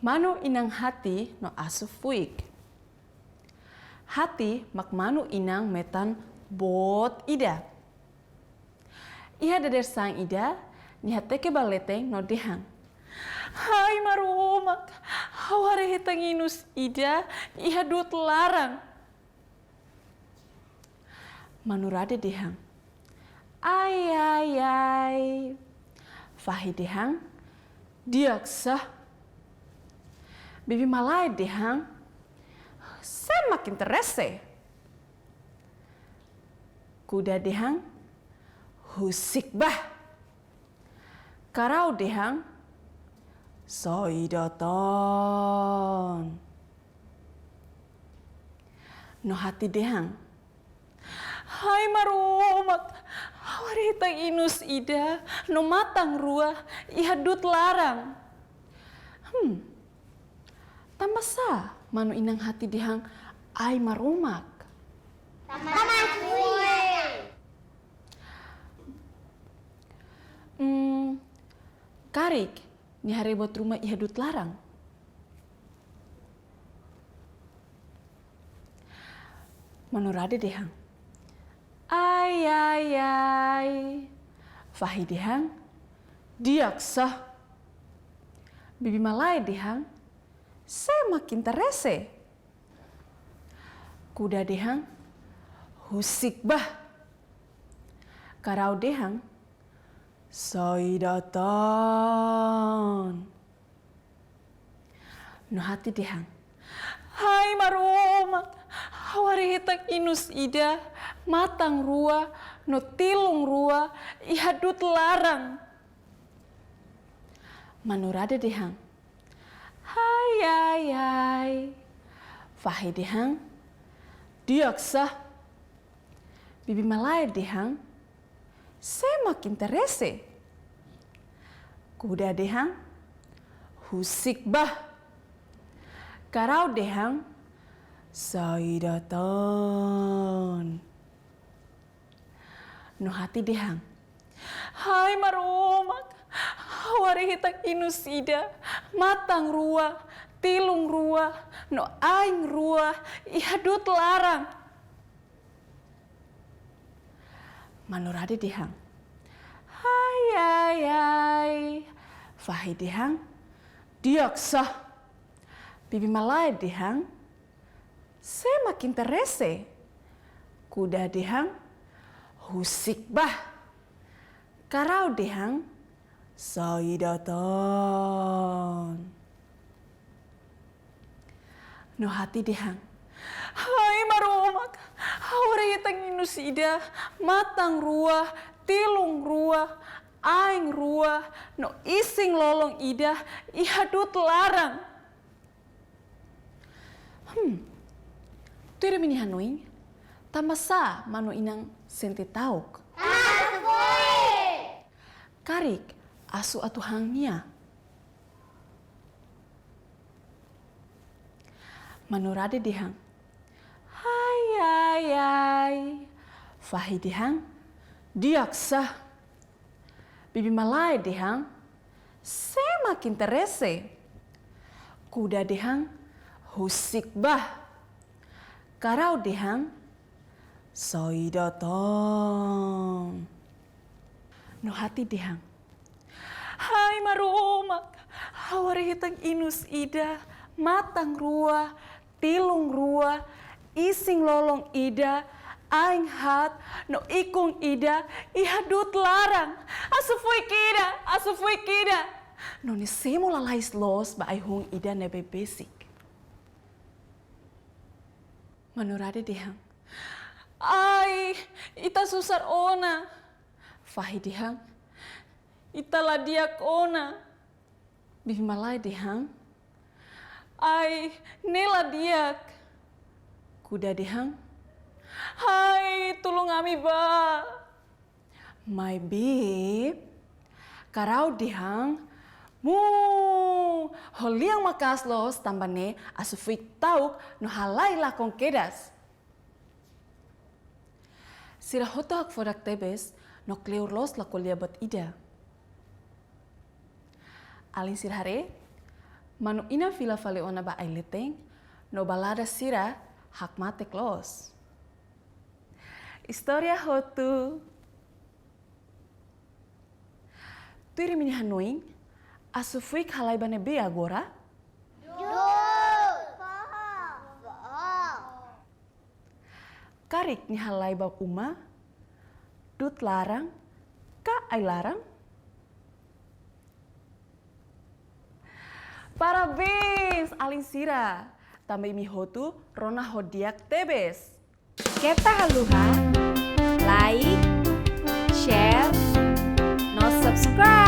Manu inang hati no asu fuik. Hati mak manu inang metan bot ida. Iha dader sang ida, ni hateke baleteng no dehang. Hai marumak, haware hitang inus ida, iha dut larang. Manurade dehang. Ay. Fahi dehang, diaksa. Bibi malai dehang, saya makin terese. Kuda dehang, husik bah. Karau dehang, soidoton. No hati dehang, hai marumak, hawari hitang inus ida, no matang rua, iha dut larang. Tambah sa, manu inang hati dehang, ai marumak. Karik, ni hari buat rumah iha dut larang. Manurade dehang. Ay. Fahi dehang, diaksa. Bibi malai dehang, saya makin terese. Kuda dehang, husik bah. Karau dehang, soidoton. No hati dehang, hai marumak, hawari hitang inus ida, matang rua, no tilung rua, iha dut larang. Manurade dehang, hai. Fahi dehang, diaksa. Bibi malai dehang, saya makin terese. Kuda dehang, husik bah. Karau dehang, soidoton. No hati dehang, hai marumak, hawari hitang inus ida, matang rua, tilung rua, no aing rua, iha dut larang. Manurade dehang, hai. Fahi dehang, diaksa. Bibi malai dehang, saya makin terese. Kuda dehang, husik bah. Karau dehang, soidoton. No hati dehang, hai marumak, hawari hitang inus ida, matang rua, tilung rua, aing rua, no ising lolong ida, iha dut larang. Tuire mini hanuing, tamasa manu inang senti tauk. Karik asu atu hangnya. Manurade dehang, hai. Fahi dehang, diaksa. Bibi malai dehang, saya makin terese. Kuda dehang, husik bah. Karau dehang, soidoton. No hati dehang, hai marumak, hawari hitang inus ida, matang rua, tilung rua, ising lolong ida, aing hat, no ikung ida, iha dut larang. Asu fui kida. No ni semu lalais los ba ai hung ida nebe basic. Manurade dehang, ai, ita susar ona. Fahi dehang, ita ladiak ona. Bibi malai dehang, ai, nela diak. Kuda dehang, hai, tulung ami ba. My babe, karau dehang, holiang makas los tambane asufik tauk no halai lakong kedas. Sira hotak fodak tebes no kleur los la kuliah bat ida. Alin sirhare, Manu ina vila vale ona ba aileteng, no balada sira hak mate klos. Historia hotu. Turi mini hanoing, asu fui halai bane be agora? Karik ni halai ba uma, dut larang, ka ai larang? Parabéns, Alin Sira. Também mi hotu rona hodiak tebes. Kita haluha, like, share, no subscribe.